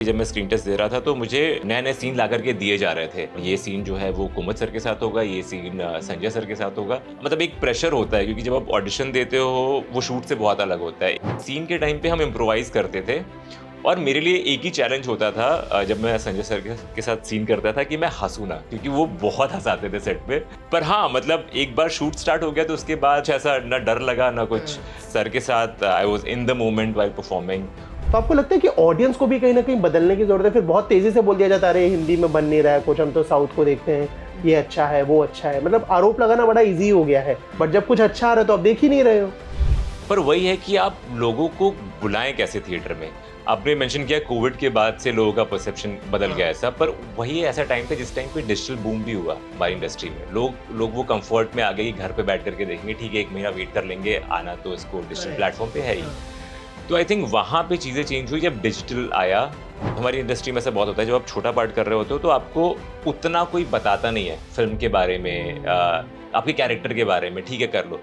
जब मैं screen test दे रहा था तो मुझे नए-नए सीन ला कर के दिए जा रहे थे। ये सीन जो है वो कुमुद सर के साथ होगा, ये सीन संजय सर के साथ होगा। मतलब एक प्रेशर होता है क्योंकि जब आप ऑडिशन देते हो वो शूट से बहुत अलग होता है। सीन के टाइम पे हम इम्प्रोवाइज़ करते थे और मेरे लिए एक ही चैलेंज होता था जब मैं संजय सर के साथ सीन करता था कि मैं हँसूँ ना, क्योंकि वो बहुत हँसाते थे सेट पे। पर हाँ, मतलब एक बार शूट स्टार्ट हो गया तो उसके बाद ऐसा ना डर लगा ना कुछ। सर के साथ I was in the moment while performing. तो आपको लगता है कि ऑडियंस को भी कहीं ना कहीं बदलने की जरूरत है? फिर बहुत तेजी से बोल दिया जाता है अरे हिंदी में बन नहीं रहा है कुछ, हम तो साउथ को देखते हैं, ये अच्छा है वो अच्छा है। मतलब आरोप लगाना बड़ा इजी हो गया है, बट जब कुछ अच्छा आ रहा है तो आप देख ही नहीं रहे हो। पर वही है कि आप लोगों को बुलाएं कैसे थिएटर में। आपने मेंशन किया कोविड के बाद से लोगों का परसेप्शन बदल गया ऐसा, पर वही ऐसा टाइम था जिस टाइम पे डिजिटल बूम भी हुआ हमारी इंडस्ट्री में। लोग वो कंफर्ट में आ गए कि घर पे बैठ करके देखेंगे, ठीक है 1 महीना वेट कर लेंगे, आना तो इसको डिजिटल प्लेटफॉर्म पे है ही। तो आई थिंक वहाँ पे चीज़ें चेंज हुई जब डिजिटल आया। हमारी इंडस्ट्री में ऐसा बहुत होता है, जब आप छोटा पार्ट कर रहे होते हो तो आपको उतना कोई बताता नहीं है फ़िल्म के बारे में, आपके कैरेक्टर के बारे में, ठीक है कर लो।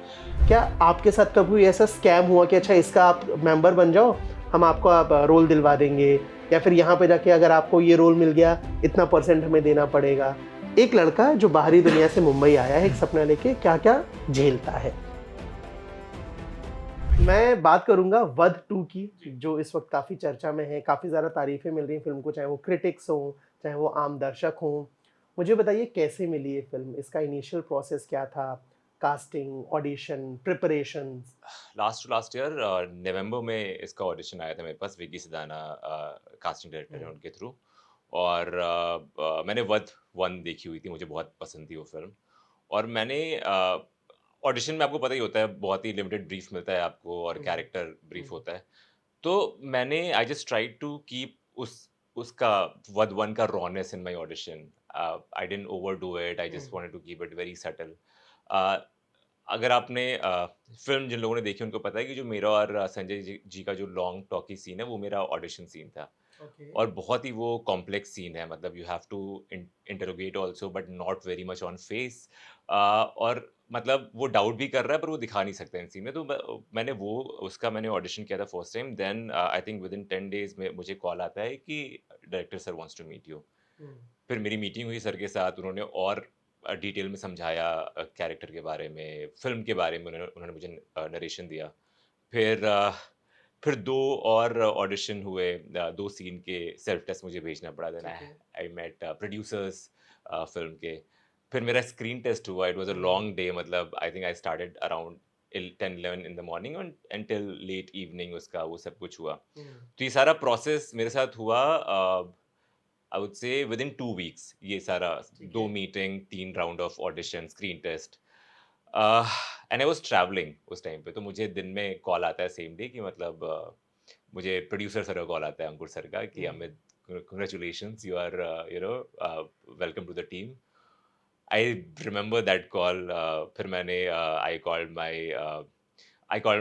क्या आपके साथ कभी ऐसा स्कैम हुआ कि अच्छा इसका आप मेंबर बन जाओ, हम आपको आप रोल दिलवा देंगे, या फिर यहाँ पे जाके अगर आपको ये रोल मिल गया इतना परसेंट हमें देना पड़ेगा? एक लड़का जो बाहरी दुनिया से मुंबई आया है एक सपना लेके, क्या क्या झेलता है। मैं बात करूंगा वध 2 की, जो इस वक्त काफ़ी चर्चा में है, काफ़ी ज़्यादा तारीफ़ें मिल रही हैं फ़िल्म को, चाहे वो क्रिटिक्स हों, चाहे वो आम दर्शक हों। मुझे बताइए कैसे मिली ये फ़िल्म? इसका इनिशियल प्रोसेस क्या था? Casting, audition, preparations? Last to last year November में इसका ऑडिशन आया था मेरे पास। विकी सिदाना कास्टिंग डायरेक्टर हैं, हुँ, उनके थ्रू। और मैंने वध 1 देखी हुई थी, मुझे बहुत पसंद थी वो फ़िल्म। और मैंने ऑडिशन में आपको पता ही होता है, बहुत ही लिमिटेड ब्रीफ मिलता है आपको और हुँ, कैरेक्टर ब्रीफ हुँ, होता है। तो मैंने I just tried to keep उसका वध 1 का rawness in my audition. I didn't overdo it, I hmm, just wanted to keep it very subtle. Uh, अगर आपने फ़िल्म जिन लोगों ने देखी उनको पता है कि जो मेरा और संजय जी का जो लॉन्ग टॉकी सीन है वो मेरा ऑडिशन सीन था। ओके। और बहुत ही वो कॉम्प्लेक्स सीन है, मतलब you have to interrogate also but not very much on face. और मतलब वो डाउट भी कर रहा है पर वो दिखा नहीं सकता इन सीन में। तो मैंने ऑडिशन किया था first time. Then I think within 10 days में मुझे कॉल आता है कि director sir wants to meet you. Hmm, फिर मेरी मीटिंग हुई सर के साथ, उन्होंने और डिटेल में समझाया कैरेक्टर के बारे में, फ़िल्म के बारे में उन्होंने उन्होंने मुझे नरेशन दिया। फिर फिर 2 और ऑडिशन हुए, 2 सीन के सेल्फ टेस्ट मुझे भेजना पड़ा। देन आई ठीक है। आई मेट प्रोड्यूसर्स फ़िल्म के। फिर मेरा स्क्रीन टेस्ट हुआ, it was a hmm, long day, मतलब I think I started around 10-11 in the morning and until late evening उसका वो सब कुछ हुआ। हुँ, तो ये सारा प्रोसेस मेरे साथ हुआ I would say within 2 weeks. ये सारा ठीक 2 है। Meeting, 3 round of audition, screen test. And I was travelling उस टाइम पे, तो मुझे दिन में कॉल आता है सेम डे कि मतलब मुझे प्रोड्यूसर सर का कॉल आता है, अंकुर सर का, कि hmm, Amit congratulations, you are welcome to the team. I remember that call. फिर मैंने I called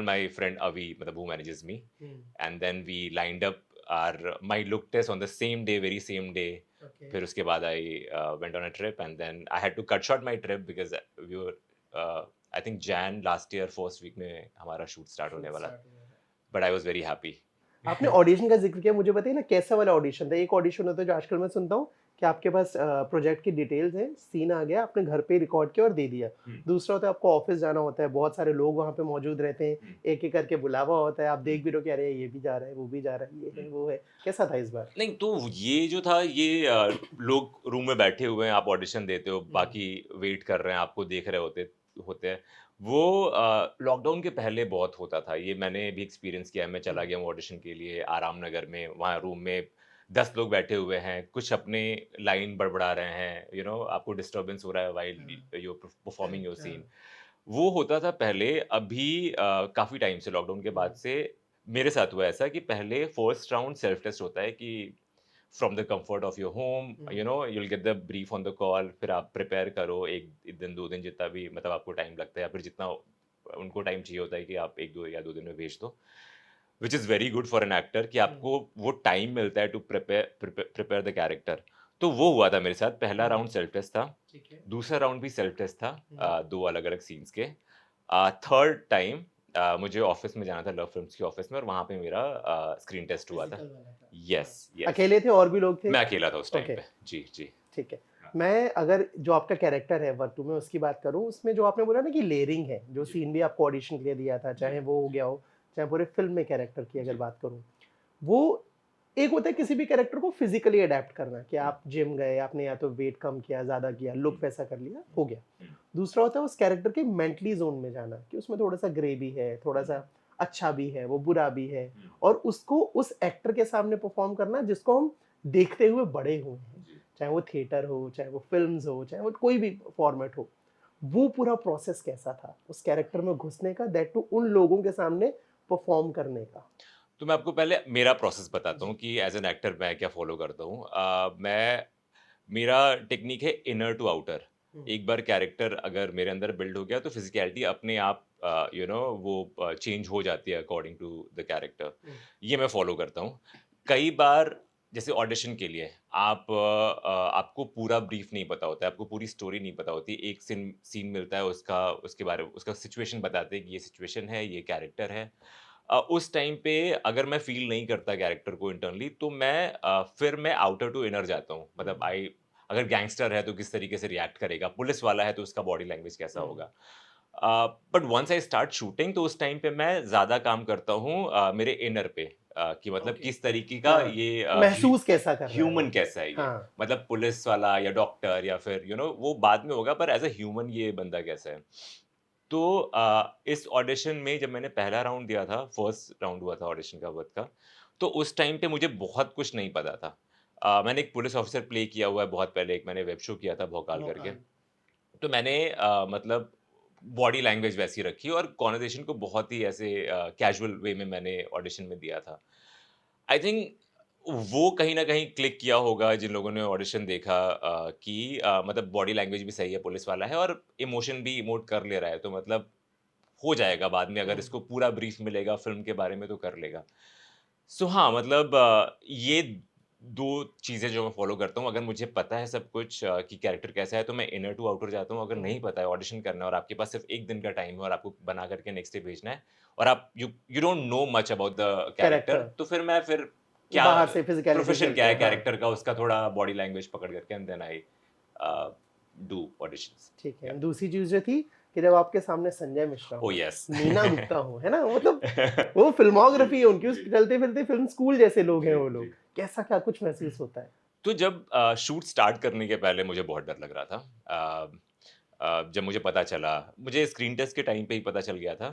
my friend Avi, मतलब who manages me, hmm, and then we lined up our my look test on the same day, very same day. Okay. फिर उसके बाद I went on a trip and then I had to cut short my trip because we were I think Jan last year first week में हमारा shoot start होने shoot वाला, start हुआ है। But I was very happy. आपने audition का ज़िक्र किया, मुझे बताइए ना कैसा वाला ऑडिशन था? एक ऑडिशन होता है जो आजकल मैं सुनता हूँ कि आपके पास प्रोजेक्ट की डिटेल्स हैं, सीन आ गया, आपने घर पे रिकॉर्ड किया और दे दिया। हुँ, दूसरा होता है आपको ऑफ़िस जाना होता है, बहुत सारे लोग वहाँ पे मौजूद रहते हैं, हुँ, एक-एक करके बुलावा होता है, आप हुँ, देख भी रहे हो कि अरे ये भी जा रहा है, वो भी जा रहा है, ये हुँ। है, वो है। कैसा था इस बार? नहीं, तो ये जो था ये लोग रूम में बैठे हुए हैं, आप ऑडिशन देते हो, हुँ, बाकी वेट कर रहे हैं, आपको देख रहे होते होते हैं। वो लॉकडाउन के पहले बहुत होता था, ये मैंने भी एक्सपीरियंस किया है। मैं चला हुँ, गया हूँ ऑडिशन के लिए आराम नगर में, वहाँ रूम में 10 लोग बैठे हुए हैं, कुछ अपने लाइन बड़बड़ा रहे हैं, आपको डिस्टर्बेंस हो रहा है व्हाइल हाँ, you are performing your correct, scene. हाँ। वो होता था पहले। अभी काफ़ी टाइम से, लॉकडाउन के हुँ, बाद से मेरे साथ हुआ ऐसा कि पहले फर्स्ट राउंड सेल्फ टेस्ट होता है कि from the comfort of your home, hmm, you will get the brief on the call. फिर आप प्रिपेयर करो 1 दिन 2 दिन, जितना भी मतलब आपको टाइम लगता है, या फिर जितना उनको टाइम चाहिए होता है कि आप 1-2 या 2 दिन में भेज दो। Which is very good for an actor कि हुँ, आपको वो टाइम मिलता है टू प्रिपेयर द कैरेक्टर। तो वो हुआ था मेरे साथ। पहला हुँ, राउंड सेल्फ टेस्ट था, ठीक है। दूसरा राउंड भी सेल्फ टेस्ट था, हुँ, 2 अलग-अलग सीन्स के। थर्ड टाइम मुझे ऑफिस में जाना था, लव फिल्म्स की ऑफिस में, और वहाँ पे मेरा स्क्रीन टेस्ट हुआ था। फिजिकल वाला था। यस हाँ। यस। अकेले थे और भी लोग थे? मैं अकेला था उस टाइम ओके, पे। जी जी। ठीक है। हाँ। मैं अगर जो आपका कैरेक्टर है वर्तू में उसकी बात करूँ, उसमें जो आपने बोला ना कि लेयरिंग है, जो जी। सीन भी आपको ऑडिशन के लिए दिया था, चाहे वो हो गया हो, चाहे पूरे फ़िल्म में कैरेक्टर की अगर जी। बात करूँ, वो एक होता है किसी भी कैरेक्टर को फिज़िकली अडैप्ट करना कि आप जिम गए, आपने या तो वेट कम किया, ज़्यादा किया, लुक वैसा कर लिया, हो गया। दूसरा होता है उस कैरेक्टर के मेंटली ज़ोन में जाना कि उसमें थोड़ा-सा ग्रे भी है, थोड़ा-सा अच्छा भी है, वो बुरा भी है, और उसको उस एक्टर के सामने परफ़ॉर्म करना जिसको हम देखते हुए बड़े हुए हैं। चाहे वो थिएटर हो, चाहे वो फ़िल्म्स हो, चाहे वो कोई भी फ़ॉर्मेट हो। वो पूरा प्रोसेस कैसा था? उस कैरेक्टर में घुसने का, दैट टू उन लोगों के सामने परफ़ॉर्म करने का? तो मैं आपको पहले मेरा प्रोसेस बताता हूँ जी। कि एज़ एन एक्टर मैं क्या फ़ॉलो करता हूँ। मेरा टेक्नीक है इनर टू आउटर। हुँ, एक बार कैरेक्टर अगर मेरे अंदर बिल्ड हो गया तो फ़िज़िकैलिटी अपने आप वो चेंज हो जाती है अकॉर्डिंग टू द कैरेक्टर। हुँ, ये मैं फ़ॉलो करता हूँ। कई बार जैसे ऑडिशन के लिए आपको पूरा ब्रीफ़ नहीं पता होता है, आपको पूरी स्टोरी नहीं पता होती। एक सीन सीन मिलता है उसका, उसके बारे में उसका सिचुएशन बताते हैं कि ये सिचुएशन है, ये कैरेक्टर है। उस टाइम पे अगर मैं फ़ील नहीं करता कैरेक्टर को इंटरनली, तो फिर मैं आउटर टू इनर जाता हूँ। मतलब हुँ, आई अगर गैंगस्टर है तो किस तरीके से रिएक्ट करेगा, पुलिस वाला है तो उसका बॉडी लैंग्वेज कैसा हुँ। होगा। But once I start shooting तो उस टाइम पे मैं ज़्यादा काम करता हूँ मेरे इनर पे, कि मतलब ओके। किस तरीके का हाँ, ये महसूस कैसा कर रहा है ह्यूमन वो? कैसा है ये। हाँ। मतलब पुलिस वाला या डॉक्टर या फिर वो बाद में होगा, पर एज़ अ ह्यूमन ये बंदा कैसा है। तो इस ऑडिशन में जब मैंने पहला राउंड दिया था, फर्स्ट राउंड हुआ था ऑडिशन का वक़्त का, तो उस टाइम पे मुझे बहुत कुछ नहीं पता था। मैंने एक पुलिस ऑफ़िसर प्ले किया हुआ है बहुत पहले, एक मैंने वेब शो किया था भौकाल करके। भोकाल। तो मैंने मतलब बॉडी लैंग्वेज वैसी रखी और कन्वर्सेशन को बहुत ही ऐसे कैजुअल वे में मैंने ऑडिशन में दिया था। आई थिंक वो कहीं न कहीं क्लिक किया होगा जिन लोगों ने ऑडिशन देखा, कि मतलब बॉडी लैंग्वेज भी सही है, पुलिस वाला है और इमोशन भी इमोट कर ले रहा है, तो मतलब हो जाएगा बाद में, अगर हुँ, इसको पूरा ब्रीफ मिलेगा फ़िल्म के बारे में तो कर लेगा। सो हाँ, मतलब ये 2 चीज़ें जो मैं फ़ॉलो करता हूँ, अगर मुझे पता है सब कुछ कि कैरेक्टर कैसा है तो मैं इनर टू आउटर जाता हूँ, अगर नहीं हुँ। पता है ऑडिशन करना है और आपके पास सिर्फ़ 1 दिन का टाइम है और आपको बना करके नेक्स्ट डे भेजना है और आप you don't know much about the character, character तो फिर क्या बाहर से फिज़िकैलिटी प्रोफ़ेशन क्या खेलते है हैं, हाँ। कैरेक्टर का, उसका थोड़ा बॉडी लैंग्वेज पकड़ करके and then I uh, do auditions. ठीक या है। दूसरी चीज़ जो थी कि जब आपके सामने संजय मिश्रा ओह हो, येस। नीना गुप्ता हो, है ना? मतलब वो फ़िल्मोग्राफ़ी है उनकी, उस जी, चलते-फिरते फ़िल्म स्कूल जैसे लोग हैं जी, वो जी। लोग। कैसा क्या कुछ महसूस होता है? तो जब शूट स्टार्ट करने के पहले मुझे बहुत डर लग रहा था। जब मुझे पता चला, मुझे स्क्रीन टेस्ट के टाइम पे ही पता चल गया था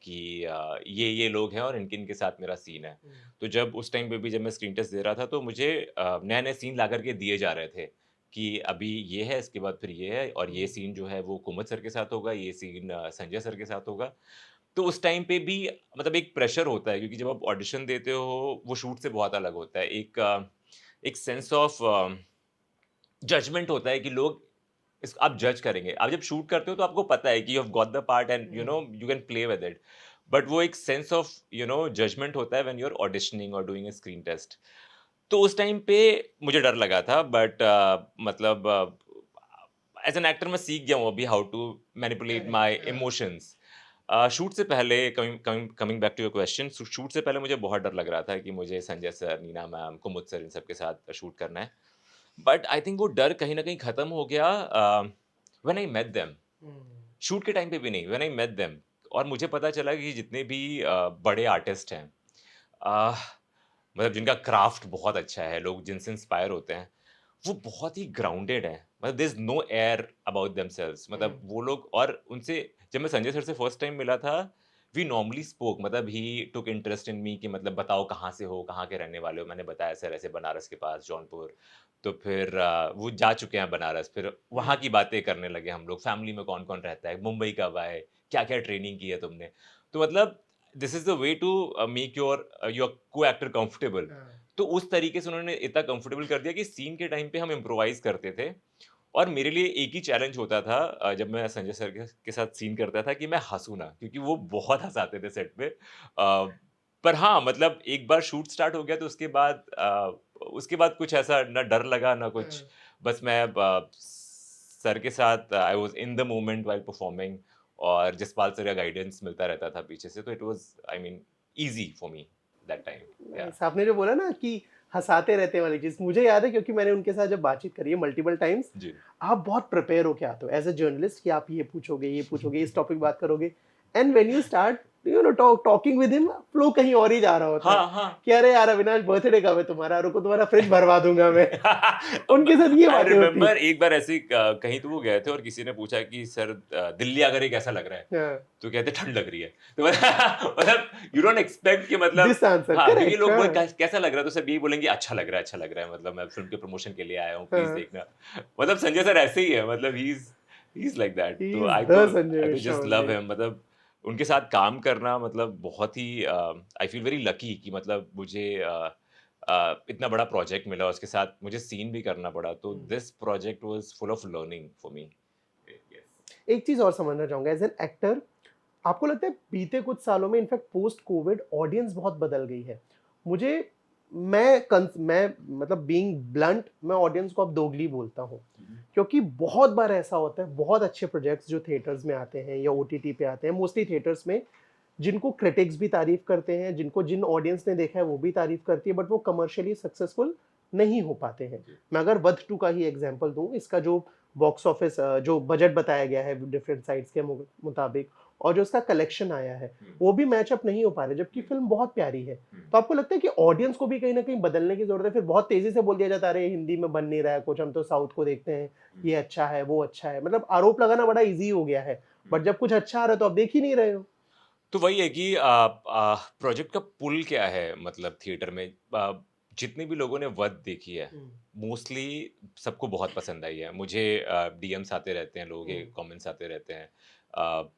कि ये लोग हैं और इनके-इनके साथ मेरा सीन है। हुँ, तो जब उस टाइम पे भी जब मैं स्क्रीन टेस्ट दे रहा था, तो मुझे नए-नए सीन ला कर के दिए जा रहे थे कि अभी ये है, इसके बाद फिर ये है और ये हुँ, सीन जो है वो कुमुद सर के साथ होगा, ये सीन संजय सर के साथ होगा। तो उस टाइम पे भी मतलब एक प्रेशर होता है क्योंकि जब आप ऑडिशन देते हो, वो शूट से बहुत अलग होता है। एक सेंस ऑफ जजमेंट होता है कि लोग इस आप जज करेंगे। आप जब शूट करते हो तो आपको पता है कि you have got the part and hmm, you can play with it. But वो एक सेंस ऑफ जजमेंट होता है व्हेन यू आर ऑडिशनिंग और डूइंग अ स्क्रीन टेस्ट। तो उस टाइम पे मुझे डर लगा था, बट मतलब एज़ एन एक्टर मैं सीख गया हूँ अभी how to manipulate correct, my हाँ। इमोशंस। शूट से पहले coming coming coming back to your question, shoot से पहले मुझे बहुत डर लग रहा था कि मुझे संजय सर, नीना मैम, कुमुद सर इन सबके साथ शूट करना है। बट आई थिंक वो डर कहीं न कहीं खत्म हो गया व्हेन आई मेट देम। हुँ, शूट के टाइम पे भी नहीं, व्हेन आई मेट देम और मुझे पता चला कि जितने भी बड़े आर्टिस्ट हैं, अ, मतलब जिनका क्राफ्ट बहुत अच्छा है, लोग जिनसे इंस्पायर होते हैं, वो बहुत ही ग्राउंडेड हैं। मतलब there is no air about themselves, मतलब हुँ, वो लोग और उनसे जब मैं संजय सर से फर्स्ट टाइम मिला था, वी नॉर्मली स्पोक, मतलब ही टूक इंटरेस्ट इन मी कि मतलब बताओ कहाँ से हो, कहाँ के रहने वाले हो? मैंने बताया सर ऐसे बनारस के पास जौनपुर। तो फिर वो जा चुके हैं बनारस, फिर वहाँ हुँ, की बातें करने लगे हम लोग, फैमिली में कौन-कौन रहता है, मुंबई कब आए, क्या-क्या ट्रेनिंग की है तुमने? तो मतलब this is the way to make your co-actor comfortable. हाँ। तो उस तरीके से उन्होंने इतना कंफर्टेबल कर दिया कि सीन के टाइम पे हम इम्प्रोवाइज़ करते थे और मेरे लिए एक ही चैलेंज होता था, जब मैं संजय सर के साथ सीन करता था, कि मैं हँसूँ ना, क्योंकि वो बहुत हँसाते थे सेट पे। पर हाँ, मतलब एक बार शूट स्टार्ट हो गया तो उसके बाद कुछ ऐसा ना डर लगा ना कुछ। हाँ। बस मैं सर के साथ I was in the moment while performing और जसपाल सर का गाइडेंस मिलता रहता था पीछे से, तो it was I mean easy for me that time. या Nice. आपने जो बोला ना कि हंसाते रहते वाली चीज, मुझे याद है क्योंकि मैंने उनके साथ जब बातचीट करी है मल्टीपल टाइम्स। जी आप बहुत प्रिपेयर होके आते हो एज अ जर्नलिस्ट कि आप ये पूछोगे इस टॉपिक बात करोगे, and when you start talking with him, flow कहीं और ही जा रहा होता है हाँ हाँ कि अरे यार अविनाश बर्थडे कब है तुम्हारा, रुको तुम्हारा फ्रिज भरवा दूंगा मैं। उनके साथ ये आई बातें होती रिमेम्बर एक बार ऐसे ही कहीं तो वो गए थे और किसी ने पूछा कि सर दिल्ली आकर ये कैसा लग रहा है, हैं। तो कहते ठंड लग रही है। तो मतलब यू डोंट एक्सपेक्ट कि मतलब दिस आंसर हाँ, क्योंकि करेक्ट। लोग बोले, कैसा लग रहा है?" तो सब यही बोलेंगे अच्छा लग रहा है, अच्छा लग रहा है, मतलब मैं फिल्म के प्रमोशन के लिए आया हूँ, प्लीज देखना। मतलब संजय सर ऐसे ही है, मतलब ही इज लाइक दैट। ही तो इज आई द तो संजय आई तो Mishra just love only. Him. मतलब उनके साथ काम करना मतलब बहुत ही आई फील वेरी लकी कि मतलब मुझे इतना बड़ा प्रोजेक्ट मिला, उसके साथ मुझे सीन भी करना पड़ा, तो this project was full of learning for me. Yes. एक चीज और समझना चाहूंगा एज एन एक्टर, आपको लगता है बीते कुछ सालों में इनफैक्ट पोस्ट कोविड ऑडियंस बहुत बदल गई है? मुझे मैं मतलब बीइंग ब्लंट, मैं ऑडियंस को अब दोगली बोलता हूँ, क्योंकि बहुत बार ऐसा होता है बहुत अच्छे प्रोजेक्ट्स जो थिएटर्स में आते हैं या ओटीटी पे आते हैं, मोस्टली थिएटर्स में, जिनको क्रिटिक्स भी तारीफ करते हैं, जिन ऑडियंस ने देखा है वो भी तारीफ करती है, बट वो कमर्शियली सक्सेसफुल नहीं हो पाते हैं। मैं अगर वध 2 का ही एग्जांपल दूं, इसका जो बॉक्स ऑफिस जो बजट बताया गया है डिफरेंट साइट्स के मुताबिक, और जो उसका कलेक्शन आया है, वो भी मैचअप नहीं हो पा रहे, जबकि फिल्म बहुत प्यारी है। तो आपको लगता है कि ऑडियंस को भी कहीं ना कहीं बदलने की जरूरत है? फिर बहुत तेजी से बोल दिया जाता है अरे हिंदी में बन नहीं रहा है कुछ, हम तो साउथ को देखते हैं, ये अच्छा है वो अच्छा है, मतलब आरोप लगाना बड़ा इजी हो गया है, बट जब कुछ अच्छा आ रहा है तो आप देख ही नहीं रहे हो। तो वही है कि प्रोजेक्ट का पुल क्या है मतलब थिएटर में। जितने भी लोगों ने वध देखी है, मोस्टली सबको बहुत पसंद आई है। मुझे डीएम्स आते रहते हैं, लोगों के कमेंट्स आते रहते हैं। अ,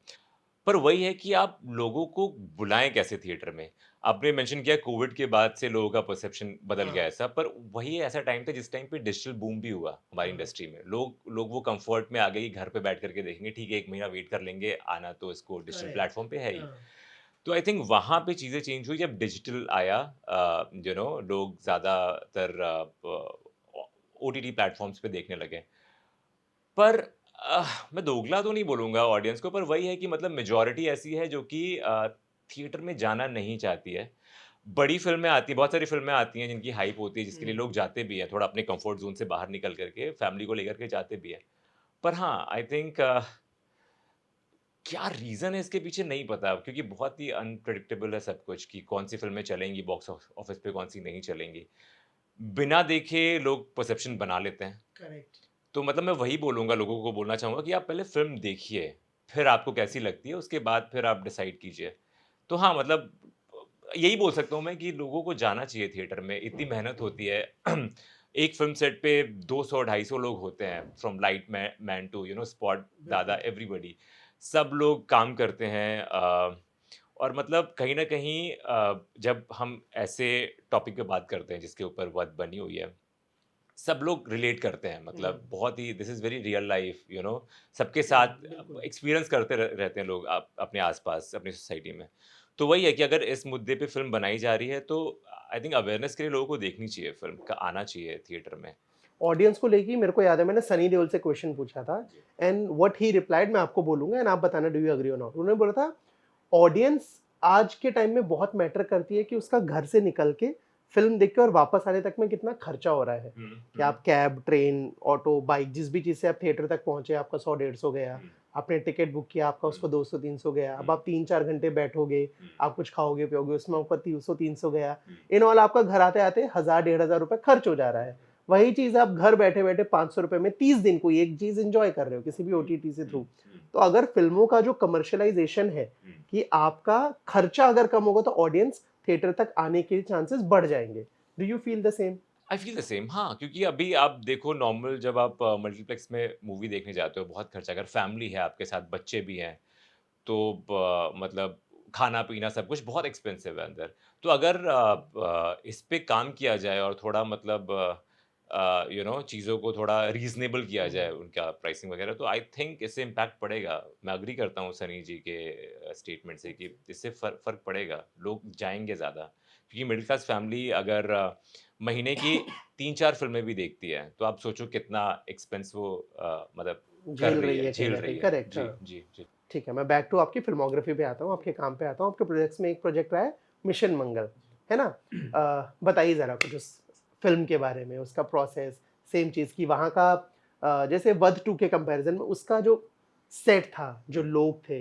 पर वही है कि आप लोगों को बुलाएं कैसे थिएटर में। आपने मेंशन किया कोविड के बाद से लोगों का परसेप्शन बदल गया ऐसा, पर वही ऐसा टाइम था जिस टाइम पे डिजिटल बूम भी हुआ हमारी इंडस्ट्री में। लोग वो कंफर्ट में आ गए, घर पे बैठ करके देखेंगे, ठीक है 1 महीना वेट कर लेंगे, आना तो इसको डिजिटल प्लेटफॉर्म पे है ही। तो आई थिंक वहाँ पे चीज़ें चेंज हुई जब डिजिटल आया। लोग ज़्यादातर ओटीटी प्लेटफ़ॉर्म्स पे देखने लगे। पर मैं दोगला तो नहीं बोलूँगा ऑडियंस को, पर वही है कि मतलब मेजॉरिटी ऐसी है जो कि थिएटर में जाना नहीं चाहती है। बड़ी फ़िल्में आती हैं, बहुत सारी फ़िल्में आती हैं जिनकी हाइप होती है, जिसके लिए लोग जाते भी हैं, थोड़ा अपने कम्फर्ट ज़ोन से बाहर निकल कर के, फैमिली को लेकर के जाते भी हैं। पर हाँ, आई थिंक क्या रीज़न है इसके पीछे नहीं पता, क्योंकि बहुत ही अनप्रेडिक्टेबल है सब कुछ कि कौन-सी फ़िल्में चलेंगी बॉक्स ऑफिस पे, कौन-सी नहीं चलेंगी। बिना देखे लोग परसेप्शन बना लेते हैं। करेक्ट। तो मतलब मैं वही बोलूँगा, लोगों को बोलना चाहूँगा कि आप पहले फ़िल्म देखिए, फिर आपको कैसी लगती है, उसके बाद फिर आप डिसाइड कीजिए। तो हाँ, मतलब यही बोल सकता हूँ मैं कि लोगों को जाना चाहिए थिएटर में, इतनी मेहनत होती है। एक फ़िल्म सेट पे 200 250 लोग होते हैं, from light man to spot दादा, एवरीबॉडी। सब लोग काम करते हैं। और मतलब कहीं न कहीं जब हम ऐसे टॉपिक पे बात करते हैं जिसके ऊपर बहुत बनी हुई है, सब लोग रिलेट करते हैं, मतलब बहुत ही this is very real life सबके साथ बिल्कुल। एक्सपीरियंस करते रहते हैं लोग अपने आस-पास, अपनी सोसाइटी में। तो वही है कि अगर इस मुद्दे पे फ़िल्म बनाई जा रही है तो आई थिंक अवेयरनेस के लिए लोगों को देखनी चाहिए फ़िल्म, का आना चाहिए थिएटर में। ऑडियंस को लेके ही मेरे को याद है मैंने सनी देओल से क्वेश्चन पूछा था, एंड व्हाट ही रिप्लाइड मैं आपको बोलूंगा एंड आप बताना डू यू एग्री और नॉट। उन्होंने बोला था ऑडियंस आज के टाइम में बहुत मैटर करती है कि उसका घर से निकल के फिल्म देख के और वापस आने तक में कितना खर्चा हो रहा है, कि आप कैब, ट्रेन, ऑटो, बाइक, जिस भी चीज़ से आप थिएटर तक पहुंचे आपका 100-150 गया, आपने टिकट बुक किया आपका उसको 200-300 गया, अब आप 3-4 घंटे बैठोगे, आप कुछ खाओगे पियोगे उसमें आपका 200-300 गया, इन ऑल आपका घर आते आते 1000-1500 रुपए खर्च हो जा रहा है। वही चीज़ आप घर बैठे बैठे 500 रुपए में 30 दिन कोई एक चीज़ एंजॉय कर रहे हो किसी भी ओटीटी से थ्रू। तो अगर फिल्मों का जो कमर्शियलाइजेशन है कि आपका खर्चा अगर कम होगा तो ऑडियंस थिएटर तक आने के चांसेस बढ़ जाएंगे। Do you feel the same? I feel the same, हाँ, क्योंकि अभी आप देखो नॉर्मल जब आप मल्टीप्लेक्स में मूवी देखने जाते हो, बहुत खर्चा, अगर फैमिली है आपके साथ, बच्चे भी हैं, तो मतलब खाना-पीना सब कुछ बहुत एक्सपेंसिव है अंदर। तो अगर इस पे काम किया जाए और थोड़ा मतलब चीज़ों को थोड़ा रीज़नेबल किया जाए उनका प्राइसिंग वगैरह, तो आई थिंक इससे इम्पैक्ट पड़ेगा। मैं एग्री करता हूँ सनी जी के स्टेटमेंट से कि इससे फ़र्क पड़ेगा, लोग जाएँगे ज़्यादा। क्योंकि मिडल क्लास फैमिली अगर महीने की 3-4 फ़िल्में भी देखती है, तो आप सोचो कितना एक्सपेंस वो मतलब कर झेल रही रही है, है कहीं झेल ना कहीं, रही है। करेक्ट। जी, हाँ, जी, जी। ठीक है, मैं बैक टू आपकी फिल्मोग्राफी पे आता हूँ, आपके काम पे आता हूँ। आपके प्रोजेक्ट्स में एक प्रोजेक्ट रहा है मिशन मंगल, है ना? बताइए ज़रा कुछ उस फिल्म के बारे में, उसका प्रोसेस, सेम चीज़ की वहाँ का जैसे वध 2 के कंपैरिजन में उसका जो सेट था, जो लोग थे,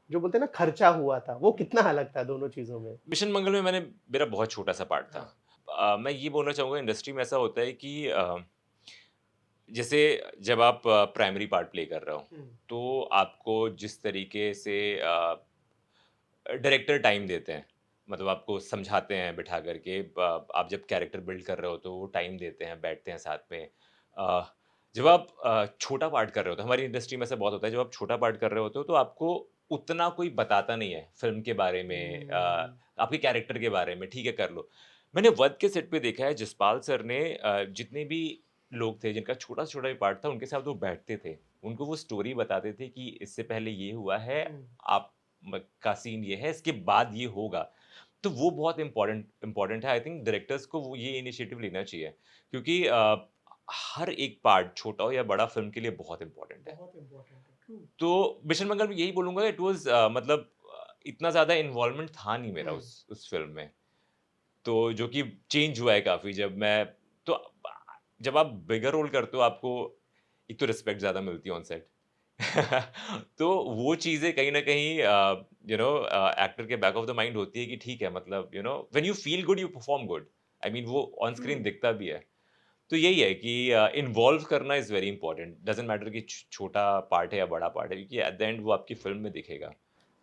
जो बोलते हैं ना खर्चा हुआ था, वो कितना अलग था दोनों चीज़ों में? मिशन मंगल में मेरा बहुत छोटा सा पार्ट था। मैं ये बोलना चाहूँगा इंडस्ट्री में ऐसा होता है कि जैसे जब आप प्राइमरी पार्ट प्ले कर रहे हो, तो आपको जिस तरीके से डायरेक्टर टाइम देते हैं, मतलब आपको समझाते हैं बिठा करके, आप जब कैरेक्टर बिल्ड कर रहे हो तो वो टाइम देते हैं, बैठते हैं साथ में। जब आप छोटा पार्ट कर रहे हो तो हमारी इंडस्ट्री में ऐसा बहुत होता है, जब आप छोटा पार्ट कर रहे होते हो तो आपको उतना कोई बताता नहीं है फिल्म के बारे में, आपके कैरेक्टर के बारे में, ठीक है कर लो। मैंने वध के सेट पे देखा है जसपाल सर ने जितने भी लोग थे जिनका छोटा-छोटा भी पार्ट था उनके साथ वो बैठते थे। उनको वो स्टोरी बताते थे कि इससे पहले ये हुआ है, आप का सीन ये है, इसके बाद ये होगा। तो वो बहुत इम्पोर्टेंट है। आई थिंक डायरेक्टर्स को वो ये इनिशिएटिव लेना चाहिए क्योंकि हर एक पार्ट छोटा हो या बड़ा फ़िल्म के लिए बहुत इम्पोर्टेंट है। बहुत इम्पोर्टेंट है, ट्रू। तो मिशन मंगल में यही बोलूँगा, इट वाज़ मतलब इतना ज़्यादा इन्वॉल्वमेंट था नहीं मेरा उस फ़िल्म में। तो जो कि चेंज हुआ है काफ़ी तो जब आप बिगर रोल करते हो आपको एक तो रिस्पेक्ट ज़्यादा मिलती है ऑन सेट। तो वो चीज़ें कहीं न कहीं एक्टर के बैक ऑफ द माइंड होती है कि ठीक है, मतलब when you feel good you perform good. I mean वो ऑन स्क्रीन दिखता भी है। तो यही है कि इन्वॉल्व करना is very important. Doesn't matter कि छोटा पार्ट है या बड़ा पार्ट है, क्योंकि एट द एंड वो आपकी फ़िल्म में दिखेगा।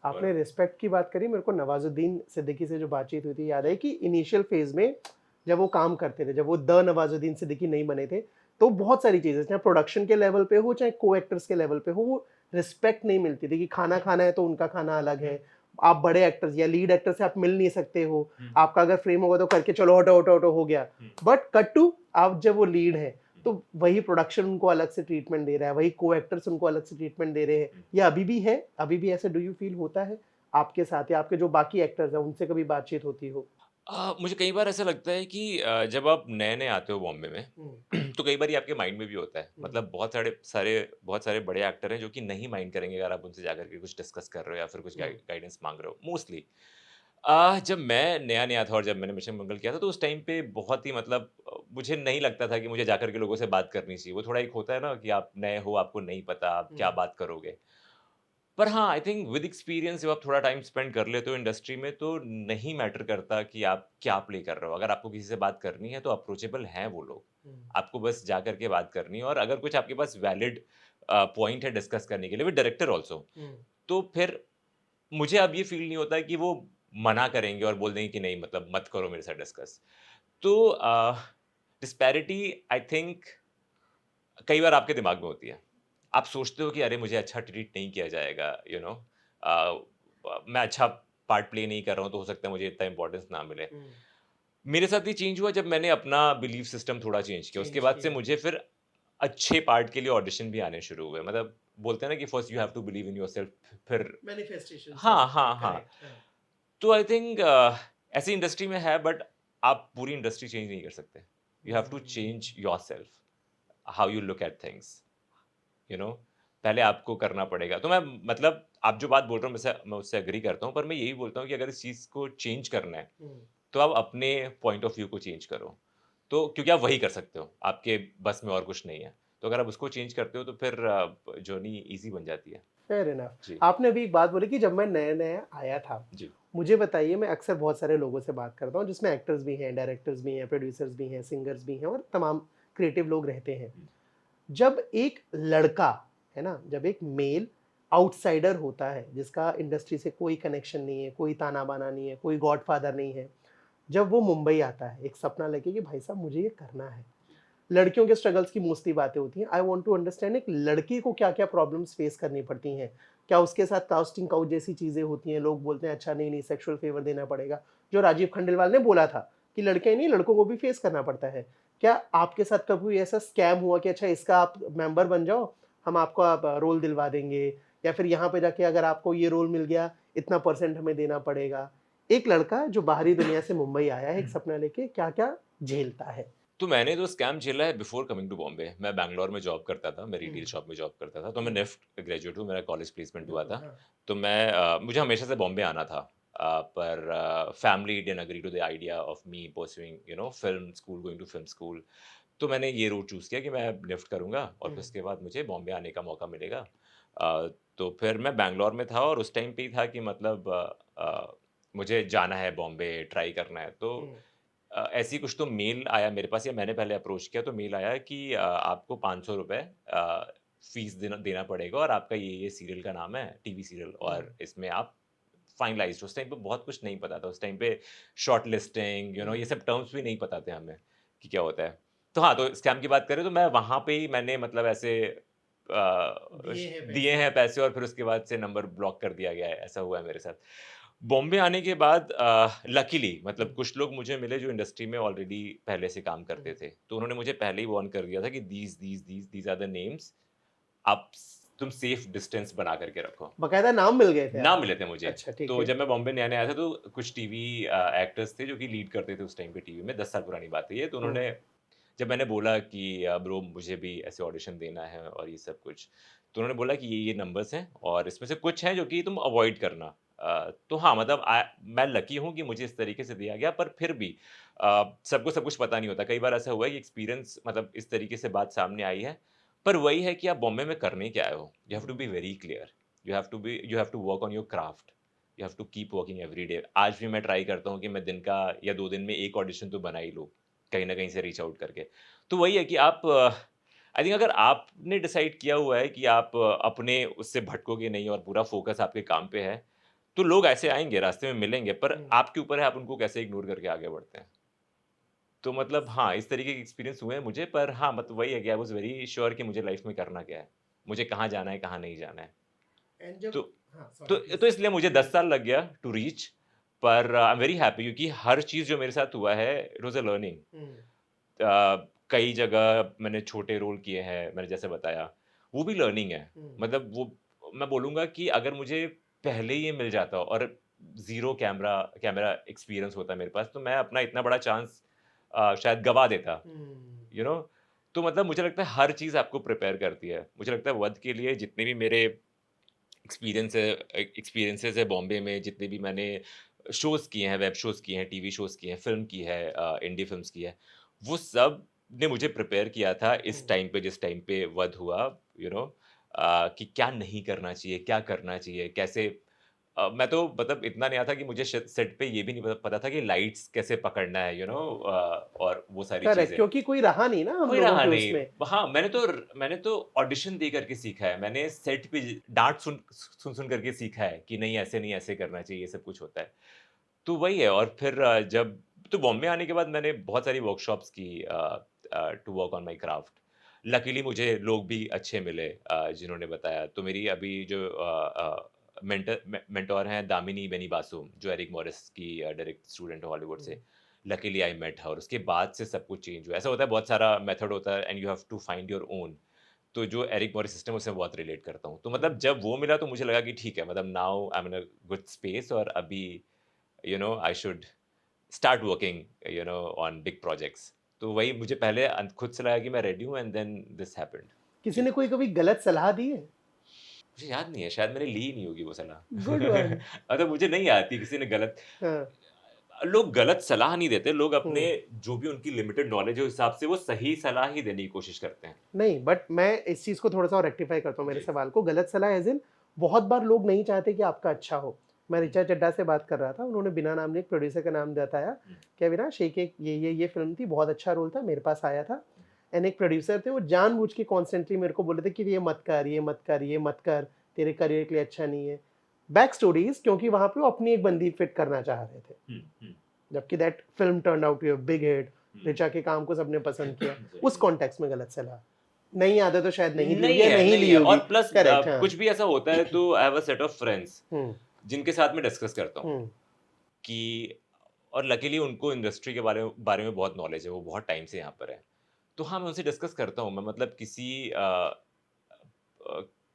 आपने रिस्पेक्ट की बात करी, मेरे को नवाजुद्दीन सिद्दीकी से जो बातचीत हुई थी याद है कि इनिशियल फेज में जब वो काम करते थे, जब वो द नवाजुद्दीन सिद्दीकी नहीं बने थे, तो बहुत सारी चीज़ें चाहे प्रोडक्शन के लेवल पे हो चाहे को एक्टर्स के लेवल पे हो, वो रिस्पेक्ट नहीं मिलती थी कि खाना खाना है तो उनका खाना अलग है, आप बड़े एक्टर्स या लीड एक्टर से आप मिल नहीं सकते हो, आपका अगर फ्रेम होगा तो करके चलो हटो हटो हटो हो गया। बट कट टू आप जब वो लीड है तो वही प्रोडक्शन उनको अलग से ट्रीटमेंट दे रहा है, वही को एक्टर्स उनको अलग से ट्रीटमेंट दे रहे हैं। या अभी भी है, अभी भी ऐसे डू यू फील होता है आपके साथ या आपके जो बाकी एक्टर्स हैं उनसे कभी बातचीत होती हो? मुझे कई बार ऐसा लगता है कि जब आप नए-नए आते हो बॉम्बे में तो कई बार ये आपके माइंड में भी होता है। मतलब बहुत सारे बड़े एक्टर हैं जो कि नहीं माइंड करेंगे अगर आप उनसे जाकर के कुछ डिस्कस कर रहे हो या फिर कुछ गाइडेंस माँग रहे हो, मोस्टली। जब मैं नया-नया था और जब मैंने मिशन मंगल किया था तो उस टाइम पे बहुत ही मतलब मुझे नहीं लगता था कि मुझे जाकर के लोगों से बात करनी चाहिए। वो थोड़ा एक होता है ना कि आप नए हो, आपको नहीं पता आप क्या बात करोगे। पर हाँ, आई थिंक विद एक्सपीरियंस जब आप थोड़ा टाइम स्पेंड कर लेते हो इंडस्ट्री में तो नहीं मैटर करता कि आप क्या प्ले कर रहे हो। अगर आपको किसी से बात करनी है तो अप्रोचेबल हैं वो लोग। आपको बस जा कर के बात करनी है और अगर कुछ आपके पास वैलिड पॉइंट है डिस्कस करने के लिए विद डायरेक्टर ऑल्सो, तो फिर मुझे अब ये फ़ील नहीं होता है कि वो मना करेंगे और बोल देंगे कि नहीं, मतलब मत करो मेरे साथ डिस्कस। तो डिस्पैरिटी आई थिंक कई बार आपके दिमाग में होती है। आप सोचते हो कि अरे मुझे अच्छा ट्रीट नहीं किया जाएगा, मैं अच्छा पार्ट प्ले नहीं कर रहा हूँ तो हो सकता है मुझे इतना इम्पोर्टेंस ना मिले। मेरे साथ ये चेंज हुआ जब मैंने अपना बिलीफ सिस्टम थोड़ा चेंज किया। उसके बाद से मुझे फिर अच्छे पार्ट के लिए ऑडिशन भी आने शुरू हुए। मतलब बोलते हैं ना कि first you have to believe in yourself, फिर मैनिफेस्टेशन हाँ, हाँ, हाँ। तो आई थिंक ऐसी इंडस्ट्री में है, बट आप पूरी इंडस्ट्री चेंज नहीं कर सकते। You have to change yourself, how you look at things, you know पहले आपको करना पड़ेगा। तो मैं मतलब आप जो बात बोल रहे हो मैं उससे एग्री करता हूँ, पर मैं यही बोलता हूँ कि अगर इस चीज़ को चेंज करना है तो आप अपने पॉइंट ऑफ व्यू को चेंज करो। तो क्योंकि आप वही कर सकते हो, आपके बस में और कुछ नहीं है। तो अगर आप उसको चेंज करते हो तो फिर जर्नी ईज़ी बन जाती है। Fair enough. जी, आपने अभी एक बात बोली कि जब मैं नया-नया आया था, जी। मुझे बताइए, मैं अक्सर बहुत सारे लोगों से बात करता हूँ जिसमें एक्टर्स भी हैं, डायरेक्टर्स भी हैं, प्रोड्यूसर्स भी हैं, सिंगर्स भी हैं और तमाम क्रिएटिव लोग रहते हैं। जब एक लड़का, है ना, जब एक मेल आउटसाइडर होता है जिसका इंडस्ट्री से कोई कनेक्शन नहीं है, कोई ताना-बाना नहीं है, कोई गॉडफादर नहीं है, जब वो मुंबई आता है एक सपना लेके कि भाई साहब मुझे ये करना है। लड़कियों के स्ट्रगल्स की मोस्टली बातें होती हैं। आई वांट टू अंडरस्टैंड एक लड़की को क्या-क्या प्रॉब्लम्स फेस करनी पड़ती हैं। क्या उसके साथ कास्टिंग काउच जैसी चीज़ें होती हैं, लोग बोलते हैं अच्छा नहीं सेक्सुअल फेवर देना पड़ेगा, जो राजीव खंडेलवाल ने बोला था कि लड़के ही नहीं लड़कों को भी फेस करना पड़ता है। क्या आपके साथ कभी ऐसा स्कैम हुआ कि अच्छा इसका आप मेंबर बन जाओ, हम आपको आप रोल दिलवा देंगे, या फिर यहाँ पे जाके अगर आपको ये रोल मिल गया इतना % हमें देना पड़ेगा। एक लड़का जो बाहरी दुनिया से मुंबई आया है एक सपना लेके क्या-क्या झेलता है? तो मैंने तो स्कैम झेला है बिफोर कमिंग टू बॉम्बे। मैं बैंगलोर में जॉब करता था, मैं रिटेल हम्म, शॉप में जॉब करता था, तो मैं हम्म, निफ्ट ग्रेजुएट हूँ, मेरा कॉलेज प्लेसमेंट हुआ बिल्कुल था। हाँ। तो मुझे हमेशा से बॉम्बे आना था। पर family didn't agree to the idea of me pursuing film school, going to film school. तो मैंने ये रूट चूज़ किया कि मैं निफ्ट करूँगा और फिर हम्म, उसके बाद मुझे बॉम्बे आने का मौका मिलेगा। तो फिर मैं बैंगलोर में था और उस टाइम पे ही था कि मतलब मुझे जाना है बॉम्बे, ट्राई करना है। तो हम्म, ऐसे ही कुछ तो मेल आया मेरे पास या मैंने पहले अप्रोच किया तो मेल आया कि आपको ₹500 फीस देना देना पड़ेगा और आपका ये सीरियल का नाम है, टीवी सीरियल हम्म, और इसमें आप फाइनलाइज़्ड। उस टाइम पे बहुत कुछ नहीं पता था। उस टाइम पे शॉर्ट लिस्टिंग ये हम्म, सब टर्म्स भी नहीं पता थे हमें कि क्या होता है। तो हाँ, तो स्कैम की बात करें तो मैं वहाँ पे ही मैंने मतलब ऐसे दिए हैं दिए पैसे। हैं पैसे और फिर उसके बाद से नंबर ब्लॉक कर दिया गया है, ऐसा हुआ है मेरे साथ। बॉम्बे आने के बाद लकीली मतलब हम्म, कुछ लोग मुझे मिले जो इंडस्ट्री में ऑलरेडी पहले से काम हम्म, करते थे। तो उन्होंने मुझे पहले ही वार्न कर दिया था कि दीज़ आर द नेम्स, आप तुम सेफ डिस्टेंस बना करके रखो। बकायदा नाम मिल गए थे नाम आपको? मिले थे मुझे। अच्छा ठीक तो है। जब मैं बॉम्बे नया-नया आया था तो कुछ टीवी एक्टर्स थे जो कि लीड करते थे उस टाइम पे टीवी में, 10 साल पुरानी बात है ये। तो हम्म, उन्होंने जब मैंने बोला कि ब्रो मुझे भी ऐसे ऑडिशन देना है और ये सब कुछ, तो उन्होंने बोला कि ये नंबर्स हैं और इसमें से कुछ हैं जो कि तुम अवॉइड करना। तो हाँ, मतलब मैं लकी हूँ कि मुझे इस तरीके से दिया गया पर फिर भी सबको सब कुछ पता नहीं होता। कई बार ऐसा हुआ है कि एक्सपीरियंस मतलब इस तरीके से बात सामने आई है, पर वही है कि आप बॉम्बे में करने क्या आए हो? You have to be very clear. You have to work on your craft. You have to keep working every day. आज भी मैं ट्राई करता हूँ कि मैं दिन का या 2 दिन में 1 ऑडिशन तो बना ही लूँ, कहीं न कहीं से रीच आउट करके। तो वही है कि आप आई थिंक अगर आपने डिसाइड किया हुआ है कि आप अपने उससे भटकोगे नहीं और पूरा फ़ोकस आपके काम पे है, तो लोग ऐसे आएँगे, रास्ते में मिलेंगे, पर हम्म, आपके ऊपर है आप उनको कैसे इग्नोर करके आगे बढ़ते हैं। तो मतलब हाँ, इस तरीके के एक्सपीरियंस हुए हैं मुझे पर हाँ, मतलब वही है कि आई वाज़ वेरी श्योर कि मुझे लाइफ़ में करना क्या है। मुझे कहाँ जाना है, कहाँ नहीं जाना है। एंड जब तो हाँ सॉरी तो प्लीज। इसलिए मुझे 10 साल लग गया टू रीच पर आई एम वेरी हैप्पी क्योंकि हर चीज़ जो मेरे साथ हुआ है, इट वाज़ अ लर्निंग। हम्म, कई जगह मैंने छोटे रोल किए हैं, मैंने जैसे बताया, वो भी लर्निंग है। हम्म, मतलब वो मैं बोलूँगा कि अगर मुझे पहले ही ये मिल जाता और ज़ीरो कैमरा कैमरा एक्सपीरियंस होता मेरे पास, तो मैं अपना इतना बड़ा चांस शायद गँवा देता, हम्म, यू नो? तो मतलब मुझे लगता है हर चीज़ आपको प्रिपेयर करती है। मुझे लगता है वध के लिए जितने भी मेरे एक्सपीरियंसेस है बॉम्बे में, जितने भी मैंने शोज़ किए हैं, वेब शोज़ किए हैं, टीवी शोज़ किए हैं, फ़िल्म की है इंडी फ़िल्म्स की है, वो सब ने मुझे प्रिपेयर किया था इस हम्म, टाइम पे जिस टाइम पे वध हुआ, यू नो कि क्या नहीं करना चाहिए, क्या करना चाहिए, कैसे मैं तो मतलब इतना नया था कि मुझे श सेट पे ये भी नहीं पता था कि लाइट्स कैसे पकड़ना है, और वो सारी करेक्ट चीज़ें। क्योंकि कोई रहा नहीं ना हम कोई लोगों रहा के नहीं। उसमें। हाँ, मैंने तो ऑडिशन दे करके सीखा है। मैंने सेट पे डाँट सुन करके सीखा है कि नहीं ऐसे नहीं, ऐसे करना चाहिए, ये सब कुछ होता है। तो वही है और फिर जब तो बॉम्बे आने के बाद मैंने बहुत सारी वर्कशॉप्स की to work on my craft. Luckily मुझे लोग भी अच्छे मिले जिन्होंने बताया। तो मेरी अभी जो मेंटर हैं दामिनी बेनी बासु, जो एरिक मॉरिस की डायरेक्ट स्टूडेंट है हॉलीवुड हम्म, से। लकीली आई मेट हर उसके बाद से सब कुछ चेंज हुआ। ऐसा होता है बहुत सारा मेथड होता है and you have to find your own. तो जो एरिक मॉरिस सिस्टम है उससे मैं बहुत रिलेट करता हूँ। तो मतलब हम्म। जब वो मिला तो मुझे लगा कि ठीक है मतलब now I am in a good space और अभी I should start working on big projects. तो वही मुझे पहले खुद से लगा कि मैं रेडी हूँ एंड देन दिस हैपेंड। किसी जी। ने कोई कभी गलत सलाह दी है? मुझे याद नहीं है, शायद मैंने ली ही नहीं होगी वो गुड सलाह। वन। मतलब मुझे नहीं आती किसी ने गलत हाँ। लोग गलत सलाह नहीं देते, लोग अपने हम्म। जो भी उनकी लिमिटेड नॉलेज है उस हिसाब से वो सही सलाह ही देने की कोशिश करते हैं। नहीं बट मैं इस चीज़ को थोड़ा सा और रेक्टिफाई करता हूँ मेरे जी। सवाल को। गलत सलाह एज इन बहुत बार लोग नहीं चाहते कि आपका अच्छा हो। मैं हुँ, ऋचा चड्ढा से बात कर रहा था, उन्होंने बिना नाम लिए एक प्रोड्यूसर का नाम बताया हुँ, कि अविनाश एक ये फिल्म थी, बहुत अच्छा रोल था, मेरे पास आया था। एंड एक प्रोड्यूसर थे, वो जानबूझ के कॉन्स्टेंटली मेरे को बोल रहे थे कि ये मत कर, ये मत कर, ये मत कर, तेरे करियर के लिए अच्छा नहीं है। बैक स्टोरीज, क्योंकि वहाँ पे वो अपनी एक बंदी फिट करना चाह रहे थे, हुँ, हुँ, जबकि that film turn out to big hit. हुँ। ऋचा के काम को सबने पसंद किया। उस एग्ज़ैक्टली। कॉन्टेक्स्ट में गलत सलाह नहीं आता तो शायद नहीं दी होगी नहीं या है, नहीं नहीं ली है होगी। और प्लस करेक्ट हाँ। कुछ भी ऐसा होता है तो I have a set of friends hmm, जिनके साथ मैं डिस्कस करता हूँ हुँ, कि और लकीली उनको इंडस्ट्री के बारे में बहुत नॉलेज है, वो बहुत टाइम से यहाँ पर हैं। तो हाँ, मैं उनसे डिस्कस करता हूँ। मैं मतलब किसी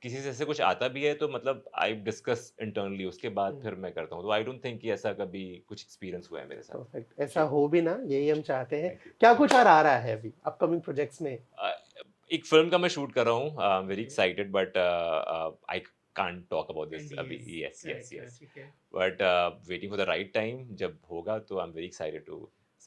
किसी से ऐसे कुछ आता भी है तो मतलब आई डिस्कस इंटरनली, उसके बाद फिर मैं करता हूँ। तो आई डोंट थिंक कि ऐसा कभी कुछ एक्सपीरियंस हुआ है मेरे साथ। परफेक्ट, ऐसा जी, हो भी ना, यही हम चाहते हैं। Thank you. क्या कुछ और आ रहा है अभी अपकमिंग प्रोजेक्ट्स में? अ, एक फ़िल्म का मैं शूट कर रहा हूँ, I am very excited but I can't talk about this अभी। NDS, yes, yes, correct, yes. ठीक है। But waiting for the right time, जब होगा तो I am very excited to